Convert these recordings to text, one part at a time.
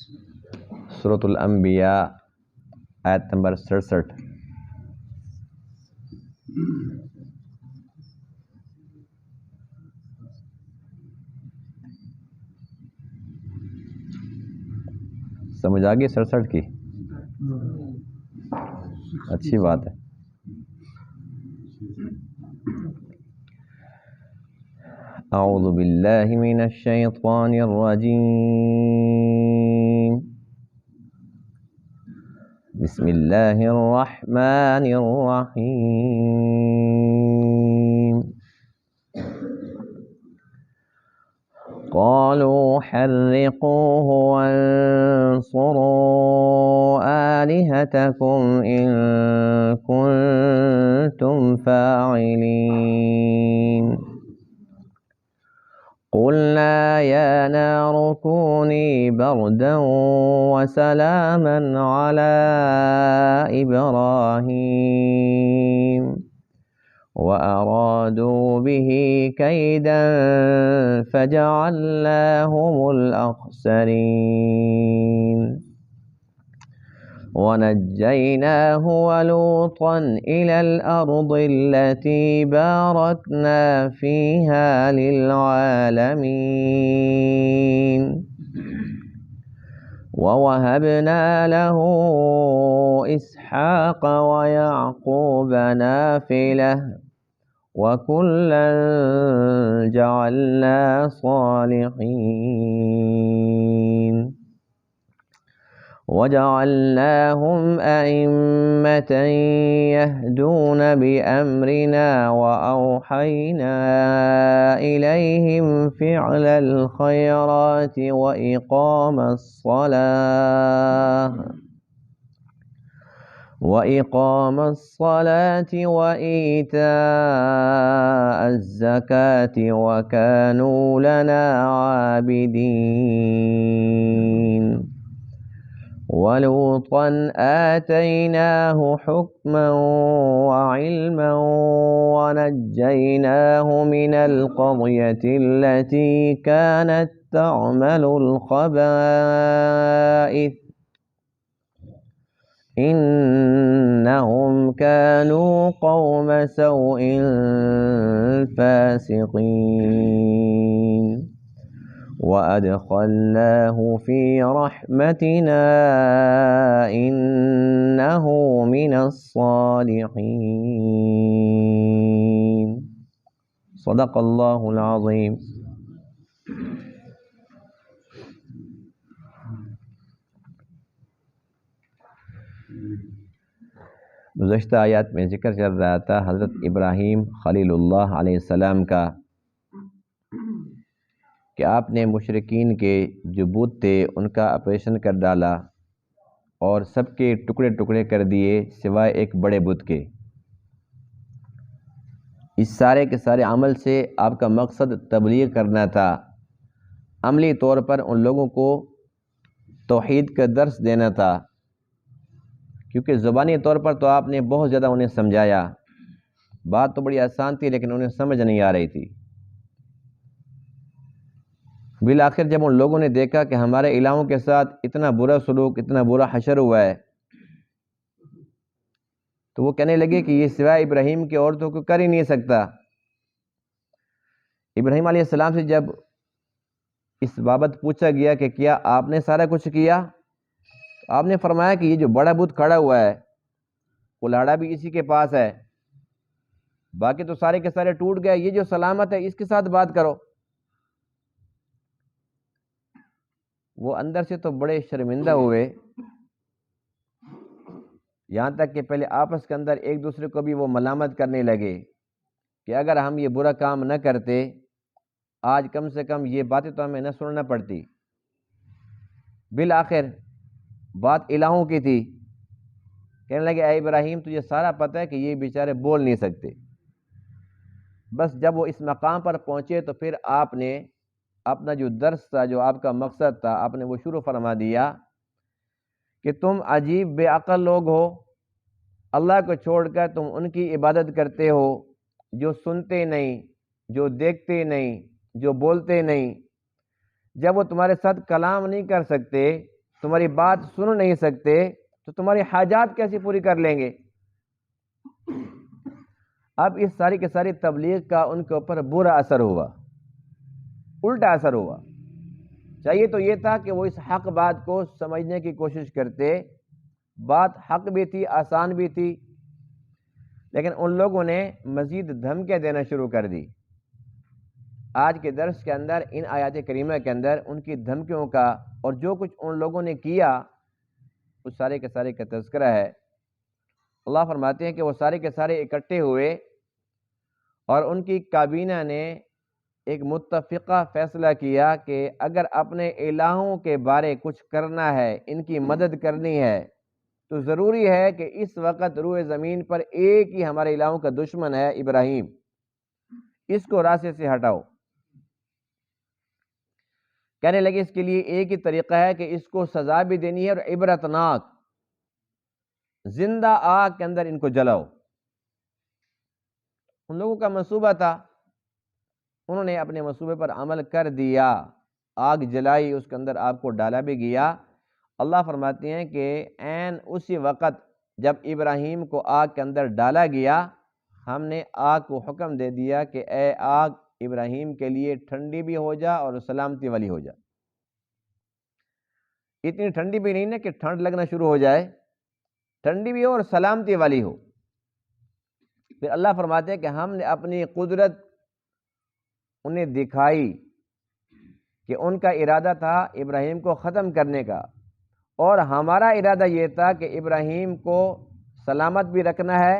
سورۃ الانبیاء آیت نمبر 67۔ سمجھ آ گئی 67 کی؟ اچھی بات ہے۔ اعوذ باللہ من الشیطان الرجیم، بسم اللہ الرحمن الرحیم۔ قالوا حرقوه وانصروا آلهتكم إن كنتم فاعلين۔ قلنا يا نار كوني بردا وسلاما على إبراهيم وأرادوا به كيدا فجعلناهم الأخسرين ونجيناه ولوطا إلى الأرض التي باركنا فيها للعالمين ووهبنا له إسحاق ويعقوب نافلة وكلا جعلنا صالحين وجعلناهم أئمة يهدون بأمرنا وأوحينا إليهم فعل الخيرات وإقام الصلاة وإيتاء الزكاة وكانوا لنا عابدين ولوطا آتيناه حكما وعلما ونجيناه من القرية التي كانت تعمل الخبائث إنهم كانوا قوم سوء فاسقين وأدخلناه في رحمتنا إنه من الصالحين صدق اللہ العظیم۔ گزشتہ آیات میں ذکر چل رہا تھا حضرت ابراہیم خلیل اللہ علیہ السلام کا کہ آپ نے مشرکین کے جو بت تھے ان کا آپریشن کر ڈالا اور سب کے ٹکڑے ٹکڑے کر دیے سوائے ایک بڑے بت کے۔ اس سارے کے سارے عمل سے آپ کا مقصد تبلیغ کرنا تھا، عملی طور پر ان لوگوں کو توحید کا درس دینا تھا، کیونکہ زبانی طور پر تو آپ نے بہت زیادہ انہیں سمجھایا، بات تو بڑی آسان تھی لیکن انہیں سمجھ نہیں آ رہی تھی۔ بالآخر جب ان لوگوں نے دیکھا کہ ہمارے الہوں کے ساتھ اتنا برا سلوک، اتنا برا حشر ہوا ہے، تو وہ کہنے لگے کہ یہ سوائے ابراہیم کے اور تو کوئی کر ہی نہیں سکتا۔ ابراہیم علیہ السلام سے جب اس بابت پوچھا گیا کہ کیا آپ نے سارا کچھ کیا، تو آپ نے فرمایا کہ یہ جو بڑا بت کھڑا ہوا ہے کلاڑا بھی اسی کے پاس ہے، باقی تو سارے کے سارے ٹوٹ گئے، یہ جو سلامت ہے اس کے ساتھ بات کرو۔ وہ اندر سے تو بڑے شرمندہ ہوئے، یہاں تک کہ پہلے آپس کے اندر ایک دوسرے کو بھی وہ ملامت کرنے لگے کہ اگر ہم یہ برا کام نہ کرتے آج کم سے کم یہ باتیں تو ہمیں نہ سننا پڑتی۔ بالآخر بات الہوں کی تھی، کہنے لگے اے ابراہیم تجھے سارا پتہ ہے کہ یہ بیچارے بول نہیں سکتے۔ بس جب وہ اس مقام پر پہنچے تو پھر آپ نے اپنا جو درس تھا، جو آپ کا مقصد تھا، آپ نے وہ شروع فرما دیا کہ تم عجیب بے عقل لوگ ہو، اللہ کو چھوڑ کر تم ان کی عبادت کرتے ہو جو سنتے نہیں، جو دیکھتے نہیں، جو بولتے نہیں۔ جب وہ تمہارے ساتھ کلام نہیں کر سکتے تمہاری بات سن نہیں سکتے تو تمہاری حاجات کیسے پوری کر لیں گے؟ اب اس ساری کے ساری تبلیغ کا ان کے اوپر برا اثر ہوا، الٹا اثر ہوا۔ چاہیے تو یہ تھا کہ وہ اس حق بات کو سمجھنے کی کوشش کرتے، بات حق بھی تھی، آسان بھی تھی، لیکن ان لوگوں نے مزید دھمکیاں دینا شروع کر دی۔ آج کے درس کے اندر ان آیات کریمہ کے اندر ان کی دھمکیوں کا اور جو کچھ ان لوگوں نے کیا اس سارے کے سارے کا تذکرہ ہے۔ اللہ فرماتے ہیں کہ وہ سارے کے سارے اکٹھے ہوئے اور ان کی کابینہ نے ایک متفقہ فیصلہ کیا کہ اگر اپنے الہوں کے بارے کچھ کرنا ہے، ان کی مدد کرنی ہے، تو ضروری ہے کہ اس وقت روئے زمین پر ایک ہی ہمارے الہوں کا دشمن ہے، ابراہیم، اس کو راستے سے ہٹاؤ۔ کہنے لگے اس کے لیے ایک ہی طریقہ ہے کہ اس کو سزا بھی دینی ہے اور عبرتناک زندہ آگ کے اندر ان کو جلاؤ۔ ان لوگوں کا منصوبہ تھا، انہوں نے اپنے منصوبے پر عمل کر دیا، آگ جلائی، اس کے اندر آگ کو ڈالا بھی گیا۔ اللہ فرماتے ہیں کہ عین اسی وقت جب ابراہیم کو آگ کے اندر ڈالا گیا، ہم نے آگ کو حکم دے دیا کہ اے آگ ابراہیم کے لیے ٹھنڈی بھی ہو جا اور سلامتی والی ہو جا۔ اتنی ٹھنڈی بھی نہیں نا کہ ٹھنڈ لگنا شروع ہو جائے، ٹھنڈی بھی ہو اور سلامتی والی ہو۔ پھر اللہ فرماتے ہیں کہ ہم نے اپنی قدرت انہیں دکھائی کہ ان کا ارادہ تھا ابراہیم کو ختم کرنے کا، اور ہمارا ارادہ یہ تھا کہ ابراہیم کو سلامت بھی رکھنا ہے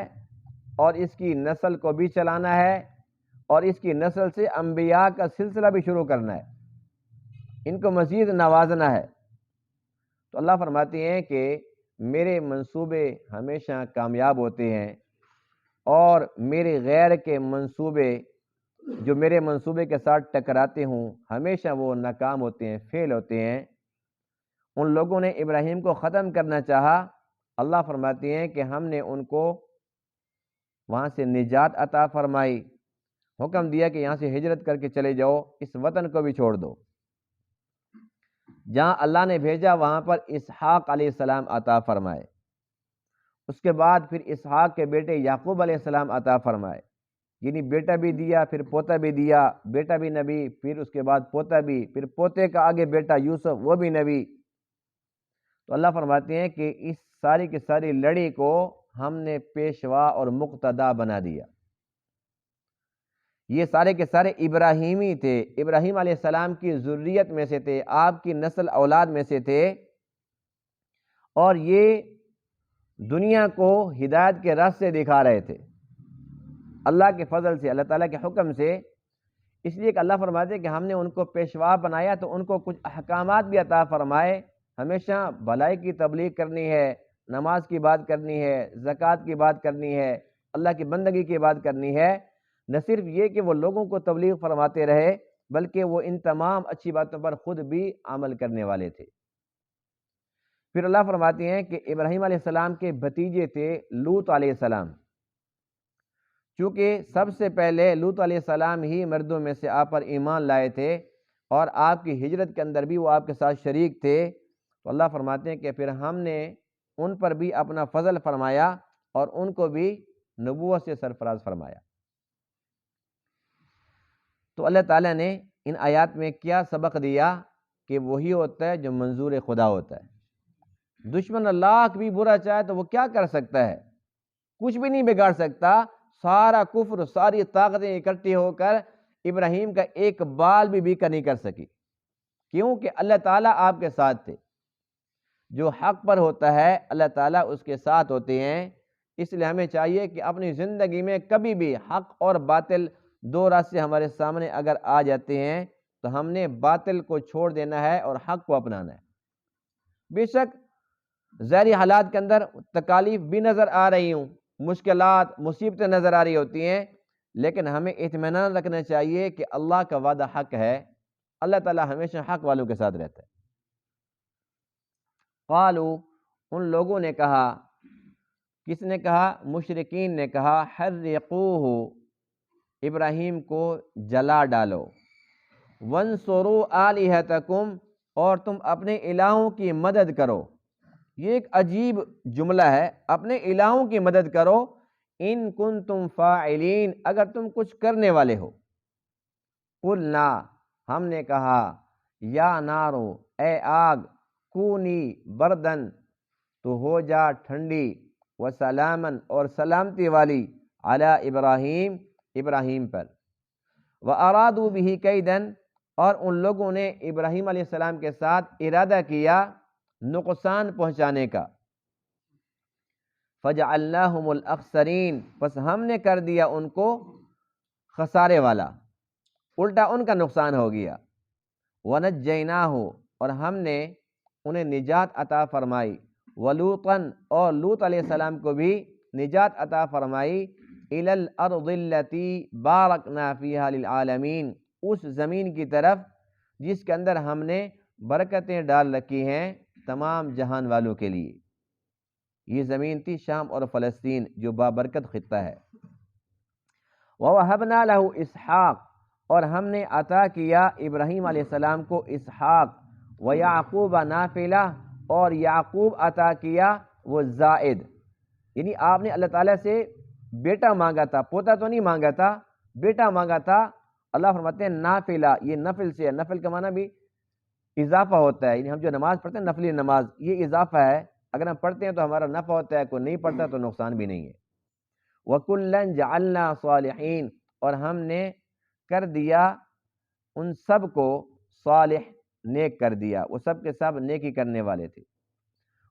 اور اس کی نسل کو بھی چلانا ہے اور اس کی نسل سے انبیاء کا سلسلہ بھی شروع کرنا ہے، ان کو مزید نوازنا ہے۔ تو اللہ فرماتے ہیں کہ میرے منصوبے ہمیشہ کامیاب ہوتے ہیں اور میرے غیر کے منصوبے جو میرے منصوبے کے ساتھ ٹکراتے ہوں ہمیشہ وہ ناکام ہوتے ہیں، فیل ہوتے ہیں۔ ان لوگوں نے ابراہیم کو ختم کرنا چاہا، اللہ فرماتے ہیں کہ ہم نے ان کو وہاں سے نجات عطا فرمائی، حکم دیا کہ یہاں سے ہجرت کر کے چلے جاؤ، اس وطن کو بھی چھوڑ دو۔ جہاں اللہ نے بھیجا وہاں پر اسحاق علیہ السلام عطا فرمائے، اس کے بعد پھر اسحاق کے بیٹے یعقوب علیہ السلام عطا فرمائے، یعنی بیٹا بھی دیا، پھر پوتا بھی دیا، بیٹا بھی نبی، پھر اس کے بعد پوتا بھی، پھر پوتے کا آگے بیٹا یوسف، وہ بھی نبی۔ تو اللہ فرماتے ہیں کہ اس ساری کی ساری لڑی کو ہم نے پیشوا اور مقتدا بنا دیا۔ یہ سارے کے سارے ابراہیمی تھے، ابراہیم علیہ السلام کی ذریت میں سے تھے، آپ کی نسل اولاد میں سے تھے، اور یہ دنیا کو ہدایت کے راستے دکھا رہے تھے اللہ کے فضل سے، اللہ تعالیٰ کے حکم سے۔ اس لیے کہ اللہ فرماتے ہیں کہ ہم نے ان کو پیشوا بنایا تو ان کو کچھ احکامات بھی عطا فرمائے، ہمیشہ بھلائی کی تبلیغ کرنی ہے، نماز کی بات کرنی ہے، زکوٰۃ کی بات کرنی ہے، اللہ کی بندگی کی بات کرنی ہے۔ نہ صرف یہ کہ وہ لوگوں کو تبلیغ فرماتے رہے بلکہ وہ ان تمام اچھی باتوں پر خود بھی عمل کرنے والے تھے۔ پھر اللہ فرماتے ہیں کہ ابراہیم علیہ السلام کے بھتیجے تھے لوط علیہ السلام، چونکہ سب سے پہلے لوط علیہ السلام ہی مردوں میں سے آپ پر ایمان لائے تھے اور آپ کی ہجرت کے اندر بھی وہ آپ کے ساتھ شریک تھے، تو اللہ فرماتے ہیں کہ پھر ہم نے ان پر بھی اپنا فضل فرمایا اور ان کو بھی نبوت سے سرفراز فرمایا۔ تو اللہ تعالیٰ نے ان آیات میں کیا سبق دیا کہ وہی ہوتا ہے جو منظور خدا ہوتا ہے۔ دشمن لاکھ بھی برا چاہے تو وہ کیا کر سکتا ہے؟ کچھ بھی نہیں بگاڑ سکتا۔ سارا کفر، ساری طاقتیں اکٹھی ہو کر ابراہیم کا ایک بال بھی بیکا نہیں کر سکی، کیونکہ اللہ تعالیٰ آپ کے ساتھ تھے۔ جو حق پر ہوتا ہے اللہ تعالیٰ اس کے ساتھ ہوتے ہیں۔ اس لیے ہمیں چاہیے کہ اپنی زندگی میں کبھی بھی حق اور باطل دو راستے ہمارے سامنے اگر آ جاتے ہیں تو ہم نے باطل کو چھوڑ دینا ہے اور حق کو اپنانا ہے۔ بے شک ظاہری حالات کے اندر تکالیف بھی نظر آ رہی ہوں، مشکلات، مصیبتیں نظر آ رہی ہوتی ہیں، لیکن ہمیں اطمینان رکھنا چاہیے کہ اللہ کا وعدہ حق ہے، اللہ تعالیٰ ہمیشہ حق والوں کے ساتھ رہتا ہے۔ قالوا، ان لوگوں نے کہا، کس نے کہا؟ مشرکین نے کہا، حرقوہ، ابراہیم کو جلا ڈالو، وانصروا آلہتکم، اور تم اپنے الہوں کی مدد کرو. یہ ایک عجیب جملہ ہے، اپنے الہوں کی مدد کرو. ان کنتم فاعلین، اگر تم کچھ کرنے والے ہو. قلنا، ہم نے کہا، یا نارو، اے آگ، کونی بردن، تو ہو جا ٹھنڈی، وسلامن، اور سلامتی والی، علی ابراہیم، ابراہیم پر. وارادوا بہ کیدن، اور ان لوگوں نے ابراہیم علیہ السلام کے ساتھ ارادہ کیا نقصان پہنچانے کا. فجعلناہم الاخسرین، پس ہم نے کر دیا ان کو خسارے والا، الٹا ان کا نقصان ہو گیا. ونجیناہ، اور ہم نے انہیں نجات عطا فرمائی. ولوطن، اور لوط علیہ السلام کو بھی نجات عطا فرمائی. الی الارض التی بارکنا فیہا للعالمین، اس زمین کی طرف جس کے اندر ہم نے برکتیں ڈال رکھی ہیں تمام جہان والوں کے لیے. یہ زمین تھی شام اور فلسطین جو بابرکت خطہ ہے. وَوَهَبْنَا لَهُ اسحاق، اور ہم نے عطا کیا ابراہیم علیہ السلام کو اسحاق. وَيَعْقُوبَ نافلہ، اور یعقوب عطا کیا وہ زائد. یعنی آپ نے اللہ تعالیٰ سے بیٹا مانگا تھا، پوتا تو نہیں مانگا تھا، بیٹا مانگا تھا. اللہ فرماتے ہیں نافلہ، یہ نفل سے ہے. نفل کا معنی بھی اضافہ ہوتا ہے، یعنی ہم جو نماز پڑھتے ہیں نفلی نماز، یہ اضافہ ہے. اگر ہم پڑھتے ہیں تو ہمارا نفع ہوتا ہے، کوئی نہیں پڑھتا تو نقصان بھی نہیں ہے. وَكُلًّا جَعَلْنَا صَالِحِينَ، اور ہم نے کر دیا ان سب کو صالح، نیک کر دیا، وہ سب کے سب نیکی کرنے والے تھے.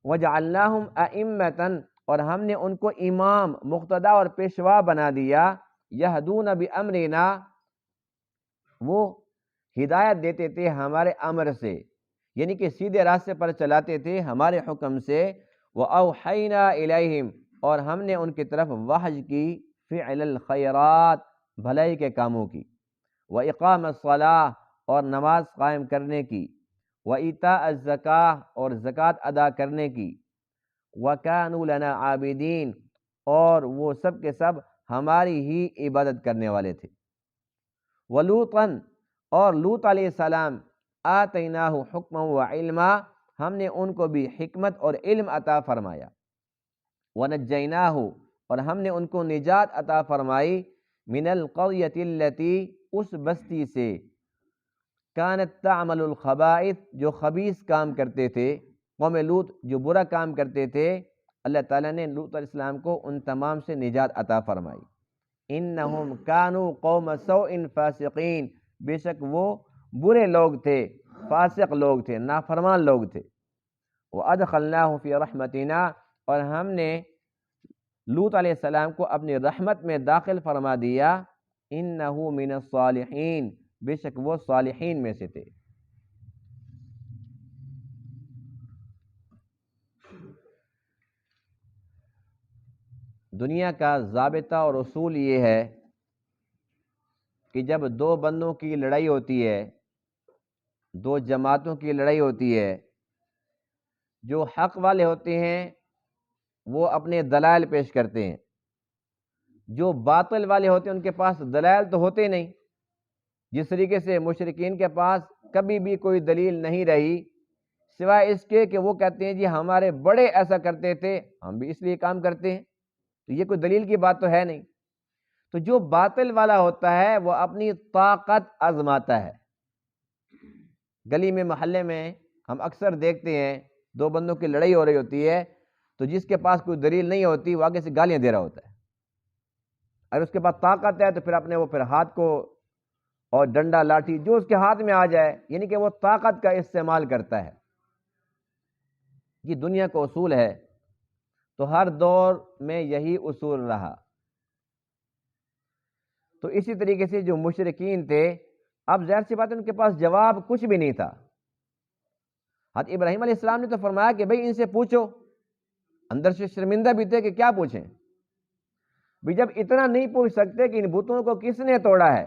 وَجَعَلْنَاهُمْ أَئِمَّةً، اور ہم نے ان کو امام، مقتدا اور پیشوا بنا دیا. يَهْدُونَ بِأَمْرِنَا، وہ ہدایت دیتے تھے ہمارے امر سے، یعنی کہ سیدھے راستے پر چلاتے تھے ہمارے حکم سے. وَأَوْحَيْنَا إِلَيْهِمْ، اور ہم نے ان کی طرف وحی کی، فعل الخیرات، بھلائی کے کاموں کی. وَإِقَامَ الصَّلَاةِ، اور نماز قائم کرنے کی. وَإِيتَاءَ الزَّكَاةِ، اور زکوٰۃ ادا کرنے کی. وَكَانُوا لَنَا عَابِدِينَ، اور وہ سب کے سب ہماری ہی عبادت کرنے والے تھے. وَلُوطًا، اور لوط علیہ السلام، آتَيْنَاهُ حُكْمًا وَعِلْمًا، ہم نے ان کو بھی حکمت اور علم عطا فرمایا. وَنَجَّيْنَاهُ، اور ہم نے ان کو نجات عطا فرمائی. مِنَ الْقَرْيَةِ الَّتِي، اس بستی سے، كَانَتْ تَعْمَلُ الْخَبَائِث، جو خبیث کام کرتے تھے. قوم لوط جو برا کام کرتے تھے، اللہ تعالیٰ نے لوط علیہ السلام کو ان تمام سے نجات عطا فرمائی. انہم کانوا قوم سوء فاسقین، بے شک وہ برے لوگ تھے، فاسق لوگ تھے، نافرمان لوگ تھے. وادخلناہ فی رحمتنا، اور ہم نے لوط علیہ السلام کو اپنی رحمت میں داخل فرما دیا. انہ من الصالحین، بے شک وہ صالحین میں سے تھے. دنیا کا ضابطہ اور اصول یہ ہے کہ جب دو بندوں کی لڑائی ہوتی ہے، دو جماعتوں کی لڑائی ہوتی ہے، جو حق والے ہوتے ہیں وہ اپنے دلائل پیش کرتے ہیں، جو باطل والے ہوتے ہیں ان کے پاس دلائل تو ہوتے نہیں. جس طریقے سے مشرکین کے پاس کبھی بھی کوئی دلیل نہیں رہی سوائے اس کے کہ وہ کہتے ہیں جی ہمارے بڑے ایسا کرتے تھے، ہم بھی اس لیے کام کرتے ہیں. تو یہ کوئی دلیل کی بات تو ہے نہیں. تو جو باطل والا ہوتا ہے وہ اپنی طاقت آزماتا ہے. گلی میں، محلے میں ہم اکثر دیکھتے ہیں دو بندوں کی لڑائی ہو رہی ہوتی ہے تو جس کے پاس کوئی دلیل نہیں ہوتی وہ آگے سے گالیاں دے رہا ہوتا ہے. اگر اس کے پاس طاقت ہے تو پھر اپنے وہ پھر ہاتھ کو اور ڈنڈا لاٹھی جو اس کے ہاتھ میں آ جائے، یعنی کہ وہ طاقت کا استعمال کرتا ہے. یہ دنیا کا اصول ہے، تو ہر دور میں یہی اصول رہا. تو اسی طریقے سے جو مشرکین تھے، اب ظاہر سی بات ہے ان کے پاس جواب کچھ بھی نہیں تھا. حضرت ابراہیم علیہ السلام نے تو فرمایا کہ بھئی ان سے پوچھو. اندر سے شرمندہ بھی تھے کہ کیا پوچھیں. بھی جب اتنا نہیں پوچھ سکتے کہ ان بتوں کو کس نے توڑا ہے،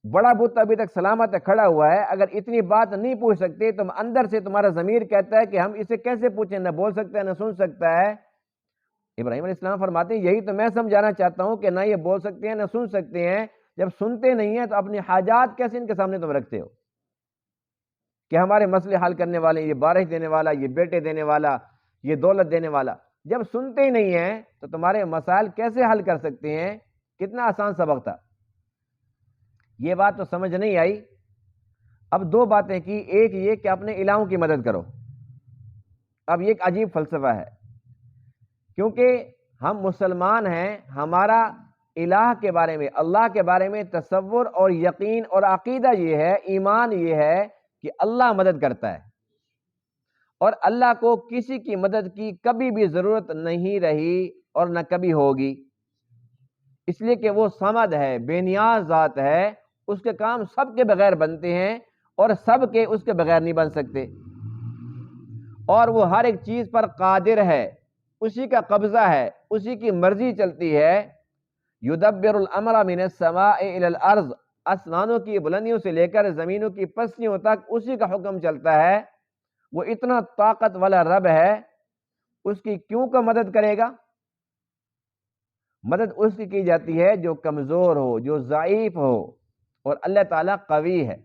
بڑا بت ابھی تک سلامت ہے، کھڑا ہوا ہے، اگر اتنی بات نہیں پوچھ سکتے تو اندر سے تمہارا ضمیر کہتا ہے کہ ہم اسے کیسے پوچھیں، نہ بول سکتا ہے نہ سن سکتا ہے. ابراہیم علیہ السلام فرماتے ہیں یہی تو میں سمجھانا چاہتا ہوں کہ نہ یہ بول سکتے ہیں نہ سن سکتے ہیں. جب سنتے نہیں ہیں تو اپنی حاجات کیسے ان کے سامنے تم رکھتے ہو؟ کہ ہمارے مسئلے حل کرنے والے، یہ بارش دینے والا، یہ بیٹے دینے والا، یہ دولت دینے والا، جب سنتے ہی نہیں ہیں تو تمہارے مسائل کیسے حل کر سکتے ہیں؟ کتنا آسان سبق تھا، یہ بات تو سمجھ نہیں آئی۔ اب دو باتیں کی، ایک یہ کہ اپنے الہوں کی مدد کرو۔ اب یہ ایک عجیب فلسفہ ہے، کیونکہ ہم مسلمان ہیں، ہمارا الہ کے بارے میں، اللہ کے بارے میں تصور اور یقین اور عقیدہ یہ ہے، ایمان یہ ہے کہ اللہ مدد کرتا ہے، اور اللہ کو کسی کی مدد کی کبھی بھی ضرورت نہیں رہی اور نہ کبھی ہوگی، اس لیے کہ وہ صمد ہے، بے نیاز ذات ہے، اس کے کام سب کے بغیر بنتے ہیں اور سب کے اس کے بغیر نہیں بن سکتے، اور وہ ہر ایک چیز پر قادر ہے، اسی کا قبضہ ہے، اسی کی مرضی چلتی ہے۔ یدبر الامر من السماء الى الارض، آسمانوں کی بلندیوں سے لے کر زمینوں کی پستیوں تک اسی کا حکم چلتا ہے۔ وہ اتنا طاقت والا رب ہے، اس کی کیوں کا مدد کرے گا؟ مدد اس کی جاتی ہے جو کمزور ہو، جو ضعیف ہو، اور اللہ تعالیٰ قوی ہے۔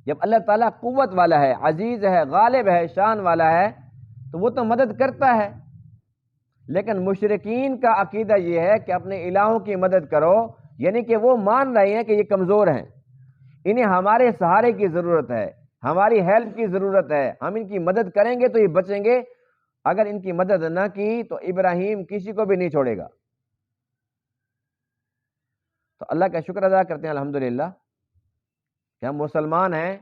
جب اللہ تعالیٰ قوت والا ہے، عزیز ہے، غالب ہے، شان والا ہے، تو وہ تو مدد کرتا ہے۔ لیکن مشرکین کا عقیدہ یہ ہے کہ اپنے الہوں کی مدد کرو، یعنی کہ وہ مان رہے ہیں کہ یہ کمزور ہیں، انہیں ہمارے سہارے کی ضرورت ہے، ہماری ہیلپ کی ضرورت ہے، ہم ان کی مدد کریں گے تو یہ بچیں گے، اگر ان کی مدد نہ کی تو ابراہیم کسی کو بھی نہیں چھوڑے گا۔ تو اللہ کا شکر ادا کرتے ہیں الحمدللہ کہ ہم مسلمان ہیں،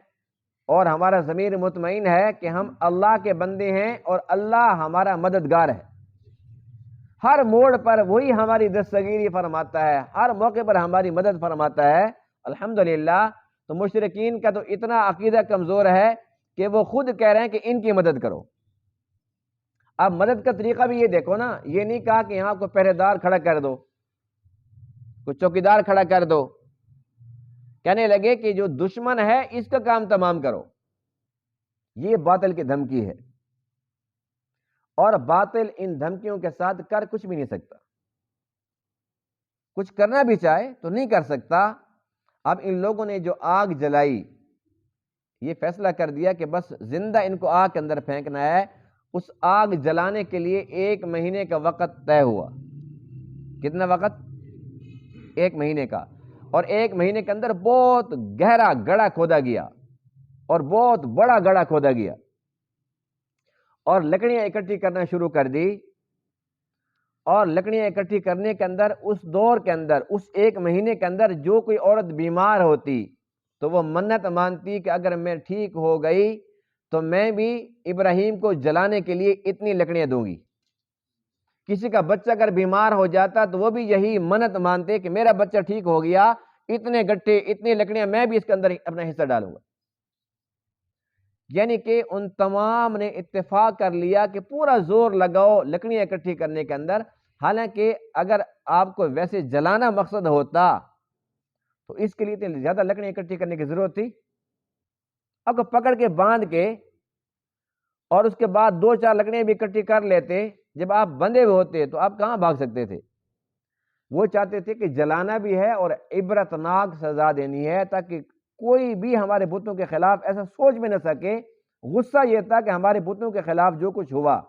اور ہمارا ضمیر مطمئن ہے کہ ہم اللہ کے بندے ہیں، اور اللہ ہمارا مددگار ہے۔ ہر موڑ پر وہی ہماری دستگیری فرماتا ہے، ہر موقع پر ہماری مدد فرماتا ہے الحمدللہ۔ تو مشرکین کا تو اتنا عقیدہ کمزور ہے کہ وہ خود کہہ رہے ہیں کہ ان کی مدد کرو۔ اب مدد کا طریقہ بھی یہ دیکھو نا، یہ نہیں کہا کہ یہاں کو پہرے دار کھڑا کر دو، کوئی چوکیدار کھڑا کر دو، کہنے لگے کہ جو دشمن ہے اس کا کام تمام کرو۔ یہ باطل کی دھمکی ہے، اور باطل ان دھمکیوں کے ساتھ کر کچھ بھی نہیں سکتا، کچھ کرنا بھی چاہے تو نہیں کر سکتا۔ اب ان لوگوں نے جو آگ جلائی، یہ فیصلہ کر دیا کہ بس زندہ ان کو آگ کے اندر پھینکنا ہے۔ اس آگ جلانے کے لیے 1 مہینے کا وقت طے ہوا۔ کتنا وقت؟ 1 مہینے کا، اور 1 مہینے کے اندر بہت گہرا گڑھا کھودا گیا، اور بہت بڑا گڑھا کھودا گیا، اور لکڑیاں اکٹھی کرنا شروع کر دی۔ اور لکڑیاں اکٹھی کرنے کے اندر، اس دور کے اندر، اس 1 مہینے کے اندر جو کوئی عورت بیمار ہوتی تو وہ منت مانتی کہ اگر میں ٹھیک ہو گئی تو میں بھی ابراہیم کو جلانے کے لیے اتنی لکڑیاں دوں گی۔ کسی کا بچہ اگر بیمار ہو جاتا تو وہ بھی یہی منت مانتے کہ میرا بچہ ٹھیک ہو گیا، اتنے گٹھے، اتنی لکڑیاں میں بھی اس کے اندر اپنا حصہ ڈالوں گا۔ یعنی کہ ان تمام نے اتفاق کر لیا کہ پورا زور لگاؤ لکڑیاں اکٹھی کرنے کے اندر۔ حالانکہ اگر آپ کو ویسے جلانا مقصد ہوتا تو اس کے لیے زیادہ لکڑیاں اکٹھی کرنے کی ضرورت تھی؟ آپ کو پکڑ کے باندھ کے اور اس کے بعد 2-4 لکڑیاں بھی اکٹھی کر لیتے، جب آپ بندھے ہوئے ہوتے تو آپ کہاں بھاگ سکتے تھے؟ وہ چاہتے تھے کہ جلانا بھی ہے اور عبرتناک سزا دینی ہے، تاکہ کوئی بھی ہمارے بتوں کے خلاف ایسا سوچ بھی نہ سکے۔ غصہ یہ تھا کہ ہمارے بتوں کے خلاف جو کچھ ہوا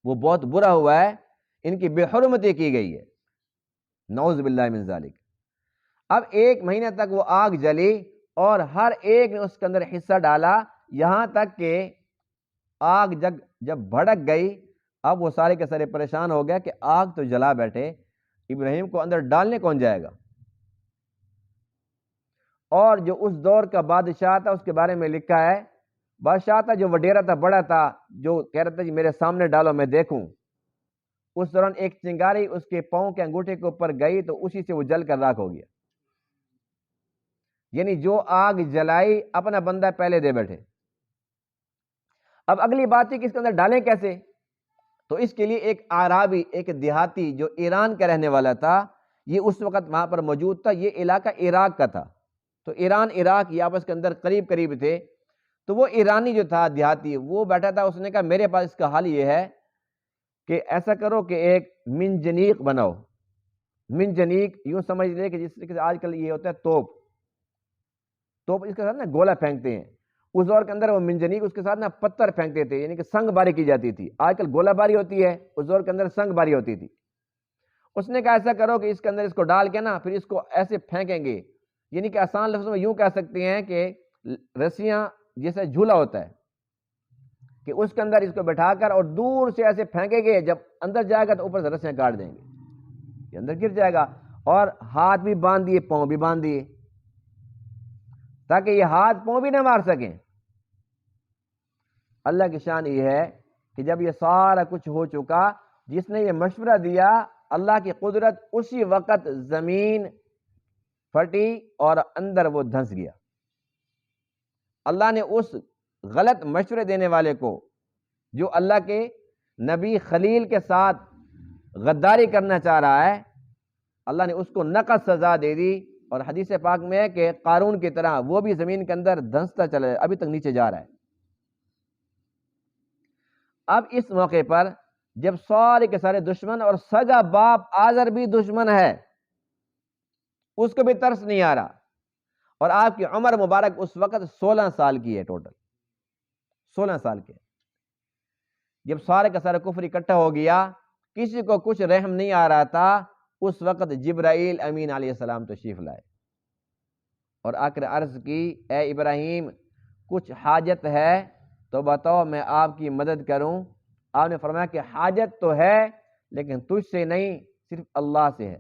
وہ بہت برا ہوا ہے، ان کی بے حرمتی کی گئی ہے، نعوذ باللہ من ذالک۔ اب 1 مہینے تک وہ آگ جلی، اور ہر ایک نے اس کے اندر حصہ ڈالا، یہاں تک کہ آگ جب بھڑک گئی، اب وہ سارے کے سارے پریشان ہو گئے کہ آگ تو جلا بیٹھے، ابراہیم کو اندر ڈالنے کون جائے گا؟ اور جو اس دور کا بادشاہ تھا اس کے بارے میں لکھا ہے، بادشاہ تھا جو وڈیرا تھا، بڑا تھا، جو کہہ رہا تھا جی میرے سامنے ڈالو میں دیکھوں۔ اس دوران ایک چنگاری اس کے پاؤں کے انگوٹھے کے اوپر گئی تو اسی سے وہ جل کر راکھ ہو گیا۔ یعنی جو آگ جلائی اپنا بندہ پہلے دے بیٹھے۔ اب اگلی بات ہے کہ اس کے اندر ڈالیں کیسے؟ تو اس کے لیے ایک اعرابی، ایک دیہاتی جو ایران کا رہنے والا تھا، یہ اس وقت وہاں پر موجود تھا، یہ علاقہ عراق کا تھا، تو ایران عراق یہ آپس کے اندر قریب قریب تھے، تو وہ ایرانی جو تھا دیہاتی، وہ بیٹھا تھا، اس نے کہا میرے پاس اس کا حل یہ ہے کہ ایسا کرو کہ ایک منجنیق بناؤ۔ منجنیق یوں سمجھ لے کہ جس طریقے سے آج کل یہ ہوتا ہے توپ، تو اس کے ساتھ نا گولا پھینکتے ہیں، اس دور کے اندر وہ منجنیق اس کے ساتھ نا پتھر پھینکتے تھے، یعنی کہ سنگ باری کی جاتی تھی. آج کل گولہ باری ہوتی ہے، اس دور کے اندر سنگ باری ہوتی تھی. اس نے کہا ایسا کرو کہ اس کے اندر اس کو ڈال کے نا پھر اس کو ایسے پھینکیں گے، یعنی کہ آسان لفظوں میں یوں کہہ سکتے ہیں کہ رسیاں جیسے جھولا ہوتا ہے کہ اس کے اندر اس کو بٹھا کر اور دور سے ایسے پھینکیں گے، جب اندر جائے گا تو اوپر سے رسیاں کاٹ دیں گے، یہ اندر گر جائے گا. اور ہاتھ بھی باندھ دیے، پاؤں بھی باندھ دیے تاکہ یہ ہاتھ پاؤں بھی نہ مار سکیں. اللہ کی شان یہ ہے کہ جب یہ سارا کچھ ہو چکا، جس نے یہ مشورہ دیا، اللہ کی قدرت، اسی وقت زمین پھٹی اور اندر وہ دھنس گیا. اللہ نے اس غلط مشورے دینے والے کو، جو اللہ کے نبی خلیل کے ساتھ غداری کرنا چاہ رہا ہے، اللہ نے اس کو نقد سزا دے دی. اور حدیث پاک میں ہے کہ قارون کی طرح وہ بھی زمین کے اندر دھنستا چلا ہے، ابھی تک نیچے جا رہا ہے. اب اس موقع پر جب سارے کے سارے دشمن اور سگا باپ آزر بھی دشمن ہے، اس کو بھی ترس نہیں آ رہا، اور آپ کی عمر مبارک اس وقت 16 سال کی ہے، ٹوٹل 16 سال کے. جب سارے کا سارا کفر اکٹھا ہو گیا، کسی کو کچھ رحم نہیں آ رہا تھا، اس وقت جبرائیل امین علیہ السلام تشریف لائے اور آ کر عرض کی، اے ابراہیم کچھ حاجت ہے تو بتاؤ، میں آپ کی مدد کروں. آپ نے فرمایا کہ حاجت تو ہے لیکن تجھ سے نہیں، صرف اللہ سے ہے.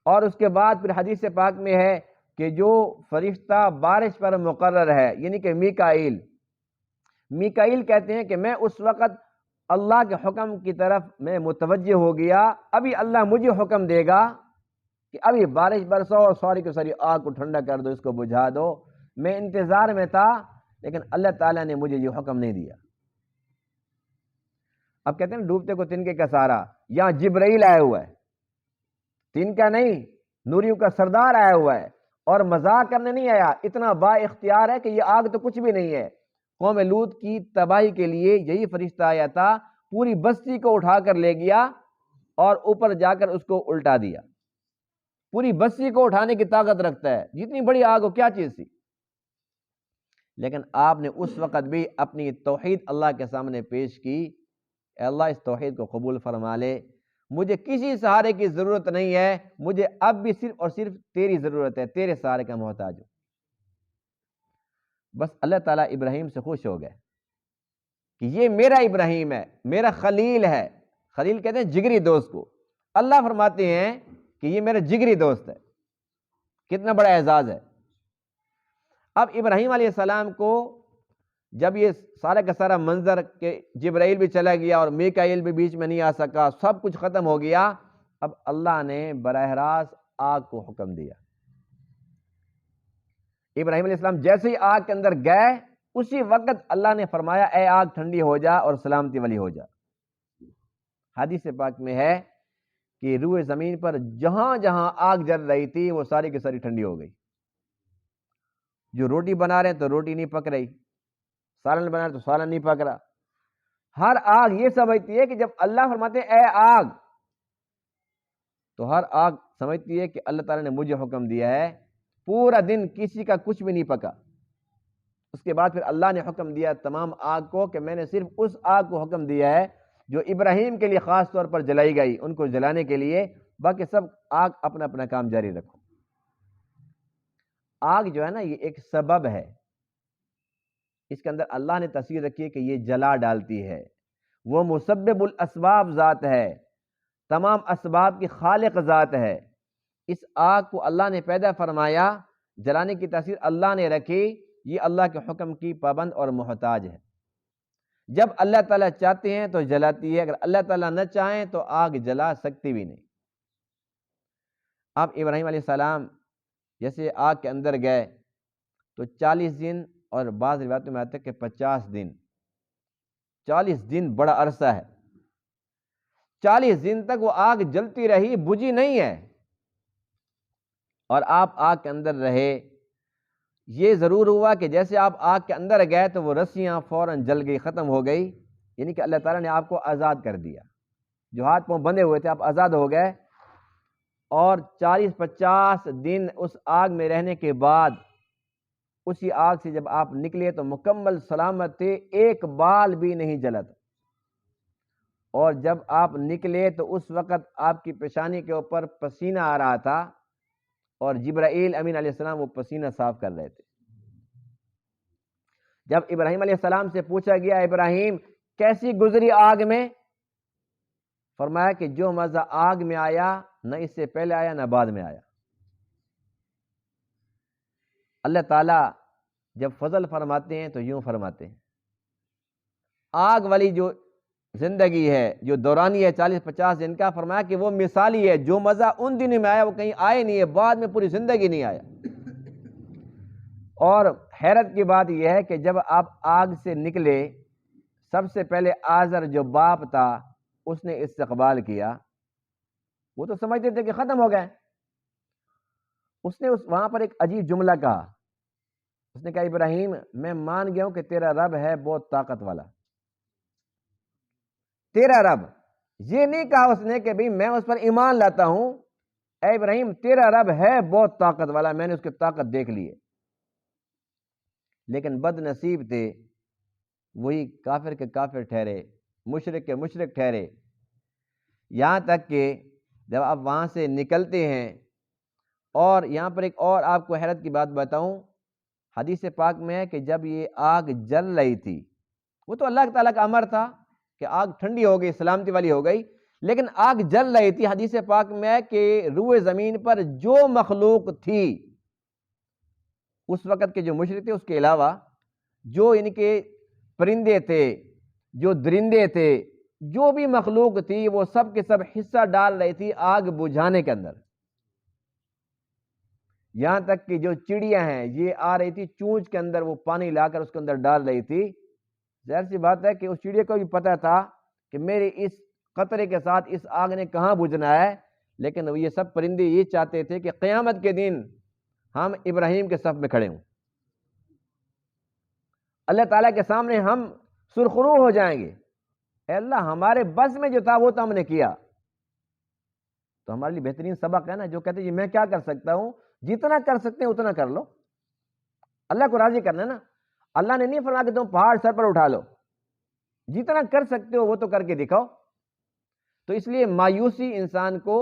اور اس کے بعد پھر حدیث پاک میں ہے کہ جو فرشتہ بارش پر مقرر ہے، یعنی کہ میکائیل کہتے ہیں کہ میں اس وقت اللہ کے حکم کی طرف میں متوجہ ہو گیا. ابھی اللہ مجھے حکم دے گا کہ ابھی بارش برسو اور ساری کی ساری آگ کو ٹھنڈا کر دو، اس کو بجھا دو. میں انتظار میں تھا لیکن اللہ تعالیٰ نے مجھے یہ حکم نہیں دیا. اب کہتے ہیں ڈوبتے کو تنکے کا سہارا، یہاں جبرائیل آیا ہوا ہے، تنکا نہیں، نوریوں کا سردار آیا ہوا ہے، اور مذاق کرنے نہیں آیا، اتنا با اختیار ہے کہ یہ آگ تو کچھ بھی نہیں ہے. قوم لوط کی تباہی کے لیے یہی فرشتہ آیا تھا، پوری بستی کو اٹھا کر لے گیا اور اوپر جا کر اس کو الٹا دیا. پوری بستی کو اٹھانے کی طاقت رکھتا ہے، جتنی بڑی آگ ہو، کیا چیز تھی. لیکن آپ نے اس وقت بھی اپنی توحید اللہ کے سامنے پیش کی، اے اللہ اس توحید کو قبول فرما لے، مجھے کسی سہارے کی ضرورت نہیں ہے، مجھے اب بھی صرف اور صرف تیری ضرورت ہے، تیرے سہارے کا محتاج ہوں. بس اللہ تعالیٰ ابراہیم سے خوش ہو گئے کہ یہ میرا ابراہیم ہے، میرا خلیل ہے. خلیل کہتے ہیں جگری دوست کو. اللہ فرماتے ہیں کہ یہ میرا جگری دوست ہے. کتنا بڑا اعزاز ہے. اب ابراہیم علیہ السلام کو جب یہ سارا کا سارا منظر کہ جبرائیل بھی چلا گیا اور میکائیل بھی بیچ میں نہیں آ سکا، سب کچھ ختم ہو گیا، اب اللہ نے براہ راست آگ کو حکم دیا. ابراہیم علیہ السلام جیسے ہی آگ کے اندر گئے، اسی وقت اللہ نے فرمایا اے آگ ٹھنڈی ہو جا اور سلامتی والی ہو جا. حدیث پاک میں ہے کہ روئے زمین پر جہاں جہاں آگ جل رہی تھی وہ ساری کی ساری ٹھنڈی ہو گئی. جو روٹی بنا رہے ہیں تو روٹی نہیں پک رہی، سالن بنا رہے تو سالن نہیں پک رہا. ہر آگ یہ سمجھتی ہے کہ جب اللہ فرماتے ہیں اے آگ، تو ہر آگ سمجھتی ہے کہ اللہ تعالیٰ نے مجھے حکم دیا ہے. پورا دن کسی کا کچھ بھی نہیں پکا. اس کے بعد پھر اللہ نے حکم دیا تمام آگ کو کہ میں نے صرف اس آگ کو حکم دیا ہے جو ابراہیم کے لیے خاص طور پر جلائی گئی، ان کو جلانے کے لیے، باقی سب آگ اپنا اپنا کام جاری رکھو. آگ جو ہے نا یہ ایک سبب ہے، اس کے اندر اللہ نے تصویر رکھی ہے کہ یہ جلا ڈالتی ہے. وہ مسبب الاسباب ذات ہے، تمام اسباب کی خالق ذات ہے. اس آگ کو اللہ نے پیدا فرمایا، جلانے کی تصویر اللہ نے رکھی، یہ اللہ کے حکم کی پابند اور محتاج ہے. جب اللہ تعالیٰ چاہتے ہیں تو جلاتی ہے، اگر اللہ تعالیٰ نہ چاہیں تو آگ جلا سکتی بھی نہیں. اب ابراہیم علیہ السلام جیسے آگ کے اندر گئے تو 40 دن اور بعض روایتوں میں آتا ہے کہ 50 دن. 40 دن بڑا عرصہ ہے. 40 دن تک وہ آگ جلتی رہی، بجھی نہیں ہے، اور آپ آگ کے اندر رہے. یہ ضرور ہوا کہ جیسے آپ آگ کے اندر گئے تو وہ رسیاں فوراً جل گئی، ختم ہو گئی، یعنی کہ اللہ تعالیٰ نے آپ کو آزاد کر دیا. جو ہاتھ پاؤں بندھے ہوئے تھے آپ آزاد ہو گئے. اور 40-50 دن اس آگ میں رہنے کے بعد اسی آگ سے جب آپ نکلے تو مکمل سلامت تھے، ایک بال بھی نہیں جلا تھا، اور جب آپ نکلے تو اس وقت آپ کی پیشانی کے اوپر پسینہ آ رہا تھا اور جبرائیل امین علیہ السلام وہ پسینہ صاف کر رہے تھے۔ جب ابراہیم علیہ السلام سے پوچھا گیا ابراہیم کیسی گزری آگ میں، فرمایا کہ جو مزہ آگ میں آیا نہ اس سے پہلے آیا نہ بعد میں آیا۔ اللہ تعالیٰ جب فضل فرماتے ہیں تو یوں فرماتے ہیں، آگ والی جو زندگی ہے، جو دورانی ہے 40-50 دن کا، فرمایا کہ وہ مثالی ہے، جو مزہ ان دنوں میں آیا وہ کہیں آئے نہیں ہے، بعد میں پوری زندگی نہیں آیا۔ اور حیرت کی بات یہ ہے کہ جب آپ آگ سے نکلے، سب سے پہلے آزر جو باپ تھا اس نے استقبال کیا، وہ تو سمجھتے تھے کہ ختم ہو گئے۔ اس نے وہاں پر ایک عجیب جملہ کہا، اس نے کہا ابراہیم میں مان گیا ہوں کہ تیرا رب ہے بہت طاقت والا، تیرا رب، یہ نہیں کہا اس نے کہ بھئی میں اس پر ایمان لاتا ہوں، اے ابراہیم تیرا رب ہے بہت طاقت والا، میں نے اس کی طاقت دیکھ لی ہے۔ لیکن بد نصیب تھے، وہی کافر کے کافر ٹھہرے، مشرک کے مشرک ٹھہرے، یہاں تک کہ جب آپ وہاں سے نکلتے ہیں، اور یہاں پر ایک اور آپ کو حیرت کی بات بتاؤں، حدیث پاک میں ہے کہ جب یہ آگ جل رہی تھی، وہ تو اللہ تعالیٰ کا امر تھا کہ آگ ٹھنڈی ہو گئی، سلامتی والی ہو گئی، لیکن آگ جل رہی تھی۔ حدیث پاک میں ہے کہ روئے زمین پر جو مخلوق تھی اس وقت کے جو مشرک تھے، اس کے علاوہ جو ان کے پرندے تھے، جو درندے تھے، جو بھی مخلوق تھی، وہ سب کے سب حصہ ڈال رہی تھی آگ بجھانے کے اندر۔ یہاں تک کہ جو چڑیاں ہیں یہ آ رہی تھی چونچ کے اندر، وہ پانی لا کر اس کے اندر ڈال رہی تھی۔ ظاہر سی بات ہے کہ اس چڑیا کو بھی پتا تھا کہ میرے اس قطرے کے ساتھ اس آگ نے کہاں بجھنا ہے، لیکن یہ سب پرندے یہ چاہتے تھے کہ قیامت کے دن ہم ابراہیم کے صف میں کھڑے ہوں، اللہ تعالیٰ کے سامنے ہم سرخرو ہو جائیں گے، اے اللہ ہمارے بس میں جو تھا وہ تو ہم نے کیا۔ تو ہمارے لیے بہترین سبق ہے نا، جو کہتے ہیں میں کیا کر سکتا ہوں، جتنا کر سکتے ہیں اتنا کر لو، اللہ کو راضی کرنا ہے نا۔ اللہ نے نہیں فرمایا کہ تم پہاڑ سر پر اٹھا لو، جتنا کر سکتے ہو وہ تو کر کے دکھاؤ۔ تو اس لیے مایوسی انسان کو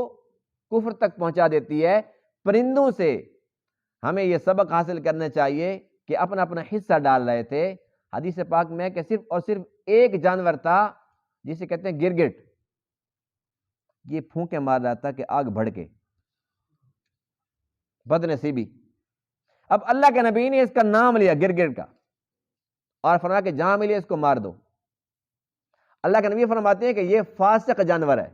کفر تک پہنچا دیتی ہے۔ پرندوں سے ہمیں یہ سبق حاصل کرنا چاہیے کہ اپنا اپنا حصہ ڈال رہے تھے۔ حدیث پاک میں کہ صرف اور صرف ایک جانور تھا جسے کہتے ہیں گرگٹ، یہ پھونکے مار رہا تھا کہ آگ بھڑکے، بد نصیبی۔ اب اللہ کے نبی نے اس کا نام لیا گرگٹ کا اور فرمایا کہ جہاں ملے اس کو مار دو۔ اللہ کے نبی فرماتے ہیں کہ یہ فاسق جانور ہے،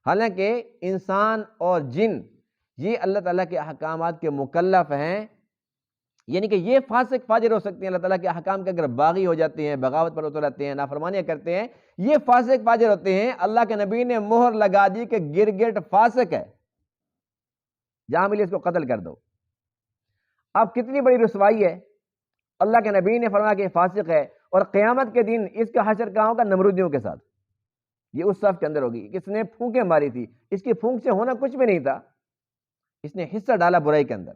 حالانکہ انسان اور جن یہ اللہ تعالیٰ کے احکامات کے مکلف ہیں، یعنی کہ یہ فاسق فاجر ہو سکتے ہیں، اللہ تعالیٰ کے احکام کے اگر باغی ہو جاتے ہیں، بغاوت پر اتر آتے ہیں، نافرمانیاں کرتے ہیں، یہ فاسق فاجر ہوتے ہیں۔ اللہ کے نبی نے مہر لگا دی کہ گرگٹ فاسق ہے، جہاں ملے اس کو قتل کر دو۔ اب کتنی بڑی رسوائی ہے، اللہ کے نبی نے فرمایا کہ یہ فاسق ہے، اور قیامت کے دن اس کا حشر کہاں ہوگا؟ نمرودیوں کے ساتھ، یہ اس صف کے اندر ہوگی۔ کس نے پھونکیں ماری تھی، اس کی پھونک سے ہونا کچھ بھی نہیں تھا، اس نے حصہ ڈالا برائی کے اندر۔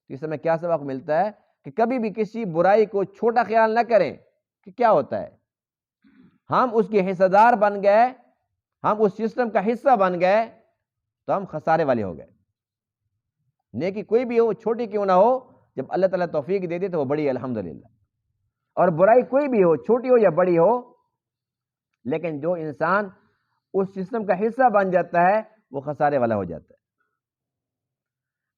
تو اس میں کیا سبق ملتا ہے کہ کبھی بھی کسی برائی کو چھوٹا خیال نہ کریں کہ کیا ہوتا ہے، ہم اس کے حصہ دار بن گئے، ہم اس سسٹم کا حصہ بن گئے تو ہم خسارے والے ہو گئے۔ نیکی کوئی بھی ہو، چھوٹی کیوں نہ ہو، جب اللہ تعالیٰ توفیق دے دے تو وہ بڑی ہے الحمدللہ، اور برائی کوئی بھی ہو، چھوٹی ہو یا بڑی ہو، لیکن جو انسان اس سسٹم کا حصہ بن جاتا ہے وہ خسارے والا ہو جاتا ہے۔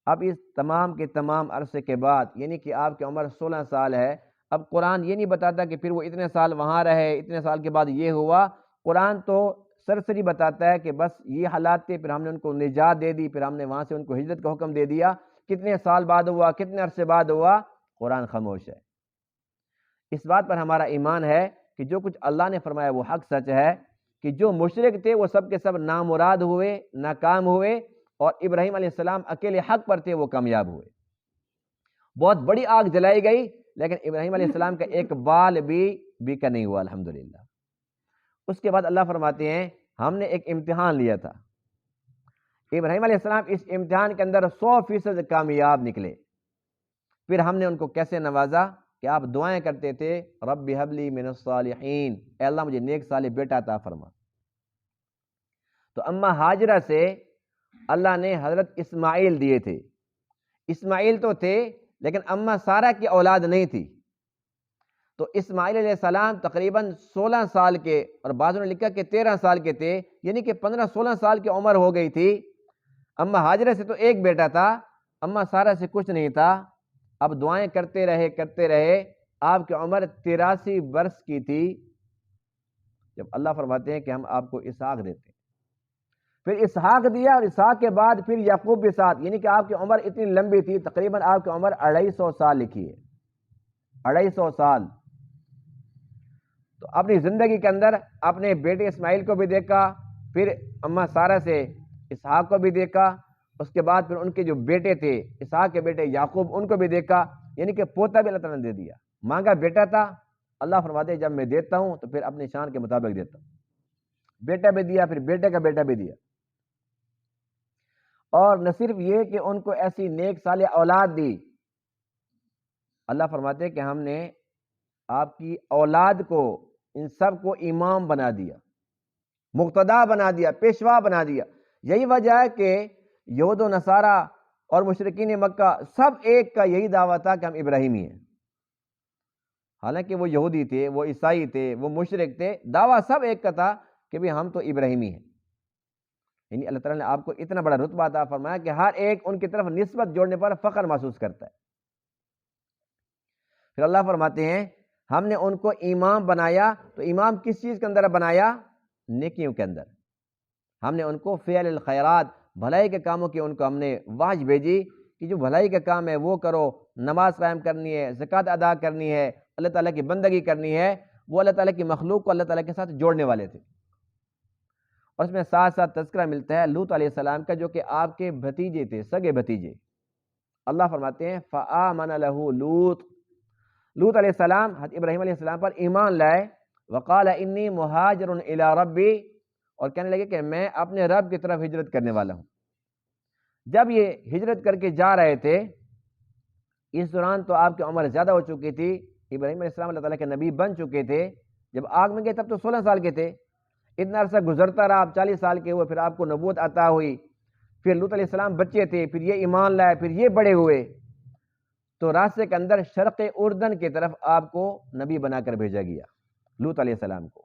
اب اس تمام کے تمام عرصے کے بعد، یعنی کہ آپ کی عمر 16 سال ہے، اب قرآن یہ نہیں بتاتا کہ پھر وہ اتنے سال وہاں رہے، اتنے سال کے بعد یہ ہوا۔ قرآن تو سرسری بتاتا ہے کہ بس یہ حالات تھے، پھر ہم نے ان کو نجات دے دی، پھر ہم نے وہاں سے ان کو ہجرت کا حکم دے دیا۔ کتنے سال بعد ہوا، کتنے عرصے بعد ہوا، قرآن خاموش ہے۔ اس بات پر ہمارا ایمان ہے کہ جو کچھ اللہ نے فرمایا وہ حق سچ ہے، کہ جو مشرک تھے وہ سب کے سب نامراد ہوئے، ناکام ہوئے، اور ابراہیم علیہ السلام اکیلے حق پر تھے، وہ کامیاب ہوئے۔ بہت بڑی آگ جلائی گئی، لیکن ابراہیم علیہ السلام کا ایک بال بھی بیکا نہیں ہوا الحمدللہ۔ اس کے بعد اللہ فرماتے ہیں ہم نے ایک امتحان لیا تھا، ابراہیم علیہ السلام اس امتحان کے اندر 100% کامیاب نکلے۔ پھر ہم نے ان کو کیسے نوازا کہ آپ دعائیں کرتے تھے، رب ہب لی من الصالحین، اے اللہ مجھے نیک صالح بیٹا عطا فرما۔ تو اماں ہاجرہ سے اللہ نے حضرت اسماعیل دیے تھے۔ اسماعیل تو تھے لیکن اماں سارہ کی اولاد نہیں تھی۔ تو اسماعیل علیہ السلام تقریباً 16 سال کے، اور بعضوں نے لکھا کہ 13 سال کے تھے، یعنی کہ 15-16 سال کی عمر ہو گئی تھی۔ اماں ہاجرہ سے تو ایک بیٹا تھا، اماں سارہ سے کچھ نہیں تھا۔ اب دعائیں کرتے رہے، آپ کی عمر 83 برس کی تھی جب اللہ فرماتے ہیں کہ ہم آپ کو اسحاق دیتے ہیں۔ پھر اسحاق دیا، اور اسحاق کے بعد پھر یعقوب بھی ساتھ، یعنی کہ آپ کی عمر اتنی لمبی تھی، تقریباً آپ کی عمر 250 سال لکھی ہے، 250 سال۔ تو اپنی زندگی کے اندر اپنے بیٹے اسماعیل کو بھی دیکھا، پھر اماں سارہ سے اسحاق کو بھی دیکھا، اس کے بعد پھر ان کے جو بیٹے تھے اسحاق کے بیٹے یعقوب، ان کو بھی دیکھا، یعنی کہ پوتا بھی اللہ تعالیٰ نے دے دیا۔ مانگا بیٹا تھا، اللہ فرماتے ہیں جب میں دیتا ہوں تو پھر اپنی شان کے مطابق دیتا ہوں۔ بیٹا بھی دیا، پھر بیٹے کا بیٹا بھی دیا۔ اور نہ صرف یہ کہ ان کو ایسی نیک صالح اولاد دی، اللہ فرماتے ہیں کہ ہم نے آپ کی اولاد کو، ان سب کو امام بنا دیا، مقتدا بنا دیا، پیشوا بنا دیا۔ یہی وجہ ہے کہ یہود و نصارہ اور مشرکین مکہ سب ایک کا یہی دعویٰ تھا کہ ہم ابراہیمی ہیں، حالانکہ وہ یہودی تھے، وہ عیسائی تھے، وہ مشرک تھے، دعویٰ سب ایک کا تھا کہ بھی ہم تو ابراہیمی ہیں۔ یعنی اللہ تعالیٰ نے آپ کو اتنا بڑا رتبہ عطا فرمایا کہ ہر ایک ان کی طرف نسبت جوڑنے پر فخر محسوس کرتا ہے۔ پھر اللہ فرماتے ہیں ہم نے ان کو امام بنایا، تو امام کس چیز کے اندر بنایا؟ نیکیوں کے اندر۔ ہم نے ان کو فعل الخیرات، بھلائی کے کاموں کی ان کو ہم نے واج بھیجی کہ جو بھلائی کا کام ہے وہ کرو، نماز قائم کرنی ہے، زکوٰۃ ادا کرنی ہے، اللہ تعالیٰ کی بندگی کرنی ہے۔ وہ اللہ تعالیٰ کی مخلوق کو اللہ تعالیٰ کے ساتھ جوڑنے والے تھے۔ اور اس میں ساتھ ساتھ تذکرہ ملتا ہے لوط علیہ السلام کا، جو کہ آپ کے بھتیجے تھے، سگے بھتیجے۔ اللہ فرماتے ہیں فآمن لہ لوط، لوط علیہ السلام حضرت ابراہیم علیہ السلام پر ایمان لائے، وقال انی مہاجر الی ربی، اور کہنے لگے کہ میں اپنے رب کی طرف ہجرت کرنے والا ہوں۔ جب یہ ہجرت کر کے جا رہے تھے، اس دوران تو آپ کی عمر زیادہ ہو چکی تھی، ابراہیم علیہ السلام اللہ تعالیٰ کے نبی بن چکے تھے۔ جب آگ میں گئے تب تو 16 سال کے تھے، اتنا عرصہ گزرتا رہا، آپ 40 سال کے ہوئے، پھر آپ کو نبوت عطا ہوئی۔ پھر لوط علیہ السلام بچے تھے، پھر یہ ایمان لائے، پھر یہ بڑے ہوئے، تو راستے کے اندر شرق اردن کی طرف آپ کو نبی بنا کر بھیجا گیا، لوط علیہ السلام کو۔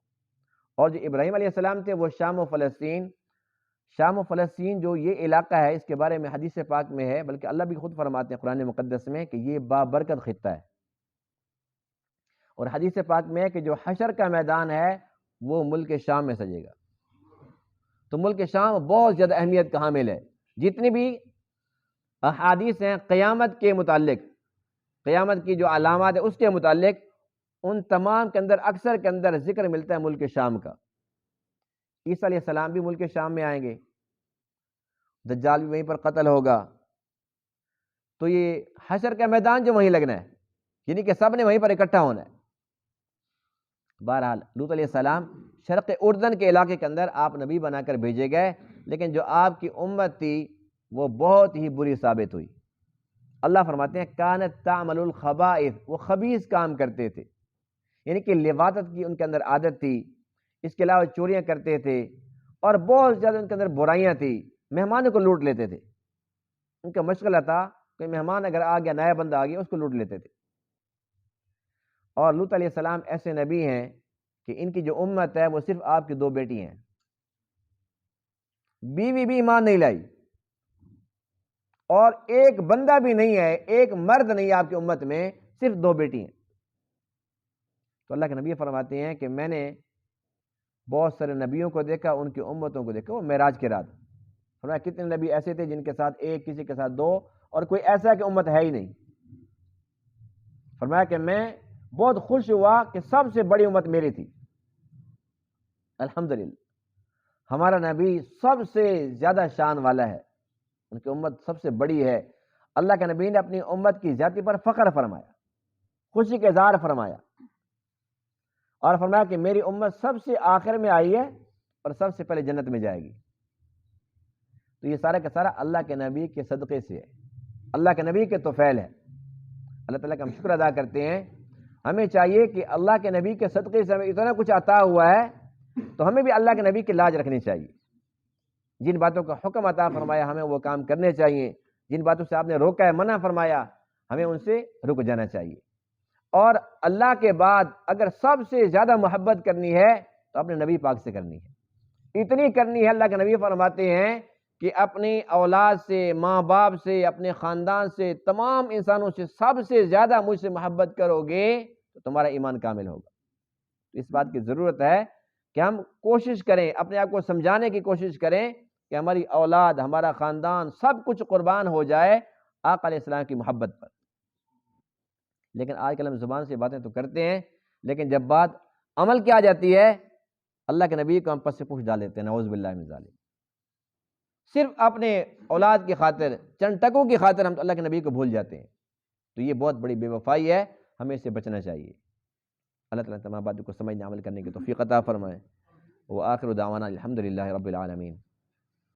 اور جو ابراہیم علیہ السلام تھے وہ شام و فلسطین، شام و فلسطین جو یہ علاقہ ہے، اس کے بارے میں حدیث پاک میں ہے، بلکہ اللہ بھی خود فرماتے ہیں قرآن مقدس میں کہ یہ بابرکت خطہ ہے۔ اور حدیث پاک میں ہے کہ جو حشر کا میدان ہے وہ ملک شام میں سجے گا۔ تو ملک شام بہت زیادہ اہمیت کا حامل ہے۔ جتنی بھی احادیث ہیں قیامت کے متعلق، قیامت کی جو علامات ہیں اس کے متعلق، ان تمام کے اندر اکثر کے اندر ذکر ملتا ہے ملک شام کا۔ عیسیٰ علیہ السلام بھی ملک شام میں آئیں گے، دجال بھی وہیں پر قتل ہوگا، تو یہ حشر کا میدان جو وہیں لگنا ہے، یعنی کہ سب نے وہیں پر اکٹھا ہونا ہے۔ بہرحال لوط علیہ السلام شرق اردن کے علاقے کے اندر آپ نبی بنا کر بھیجے گئے، لیکن جو آپ کی امت تھی وہ بہت ہی بری ثابت ہوئی۔ اللہ فرماتے ہیں کانت تعمل الخبائث، وہ خبیث کام کرتے تھے، یعنی کہ لواطت کی ان کے اندر عادت تھی، اس کے علاوہ چوریاں کرتے تھے، اور بہت زیادہ ان کے اندر برائیاں تھیں، مہمانوں کو لوٹ لیتے تھے۔ ان کا مشغلہ تھا کوئی مہمان اگر آ گیا، نیا بندہ آ گیا، اس کو لوٹ لیتے تھے۔ اور لوط علیہ السلام ایسے نبی ہیں کہ ان کی جو امت ہے وہ صرف آپ کی 2 بیٹی ہیں، بیوی بھی ایمان نہیں لائی، اور ایک بندہ بھی نہیں ہے، ایک مرد نہیں ہے آپ کی امت میں، صرف 2 بیٹی ہیں۔ تو اللہ کے نبی فرماتے ہیں کہ میں نے بہت سارے نبیوں کو دیکھا، ان کی امتوں کو دیکھا، وہ معراج کی رات، فرمایا کتنے نبی ایسے تھے جن کے ساتھ ایک، کسی کے ساتھ 2، اور کوئی ایسا کہ امت ہے ہی نہیں۔ فرمایا کہ میں بہت خوش ہوا کہ سب سے بڑی امت میری تھی، الحمدللہ ہمارا نبی سب سے زیادہ شان والا ہے، ان کی امت سب سے بڑی ہے۔ اللہ کے نبی نے اپنی امت کی ذاتی پر فخر فرمایا، خوشی کا اظہار فرمایا، اور فرمایا کہ میری امت سب سے آخر میں آئی ہے اور سب سے پہلے جنت میں جائے گی۔ تو یہ سارا کا سارا اللہ کے نبی کے صدقے سے ہے، اللہ کے نبی کے توفیل ہے۔ اللہ تعالیٰ کا ہم شکر ادا کرتے ہیں۔ ہمیں چاہیے کہ اللہ کے نبی کے صدقے سے ہمیں اتنا کچھ عطا ہوا ہے تو ہمیں بھی اللہ کے نبی کی لاج رکھنی چاہیے۔ جن باتوں کا حکم عطا فرمایا ہمیں وہ کام کرنے چاہیے، جن باتوں سے آپ نے روکا ہے، منع فرمایا، ہمیں ان سے رک جانا چاہیے۔ اور اللہ کے بعد اگر سب سے زیادہ محبت کرنی ہے تو اپنے نبی پاک سے کرنی ہے، اتنی کرنی ہے۔ اللہ کے نبی فرماتے ہیں کہ اپنی اولاد سے، ماں باپ سے، اپنے خاندان سے، تمام انسانوں سے سب سے زیادہ مجھ سے محبت کرو گے تو تمہارا ایمان کامل ہوگا۔ تو اس بات کی ضرورت ہے کہ ہم کوشش کریں، اپنے آپ کو سمجھانے کی کوشش کریں کہ ہماری اولاد، ہمارا خاندان سب کچھ قربان ہو جائے آقا علیہ السلام کی محبت پر۔ لیکن آج کل ہم زبان سے باتیں تو کرتے ہیں، لیکن جب بات عمل کی آ جاتی ہے اللہ کے نبی کو ہم پس سے پوچھ ڈال دیتے ہیں، نعوذ باللہ من ذالک۔ صرف اپنے اولاد کی خاطر، چند ٹکوں کی خاطر ہم اللہ کے نبی کو بھول جاتے ہیں، تو یہ بہت بڑی بے وفائی ہے، ہمیں اس سے بچنا چاہیے۔ اللہ تعالیٰ تمام باتوں کو سمجھنے عمل کرنے کی توفیق عطا فرمائے۔ وآخر دعوانا الحمدللہ رب العالمین۔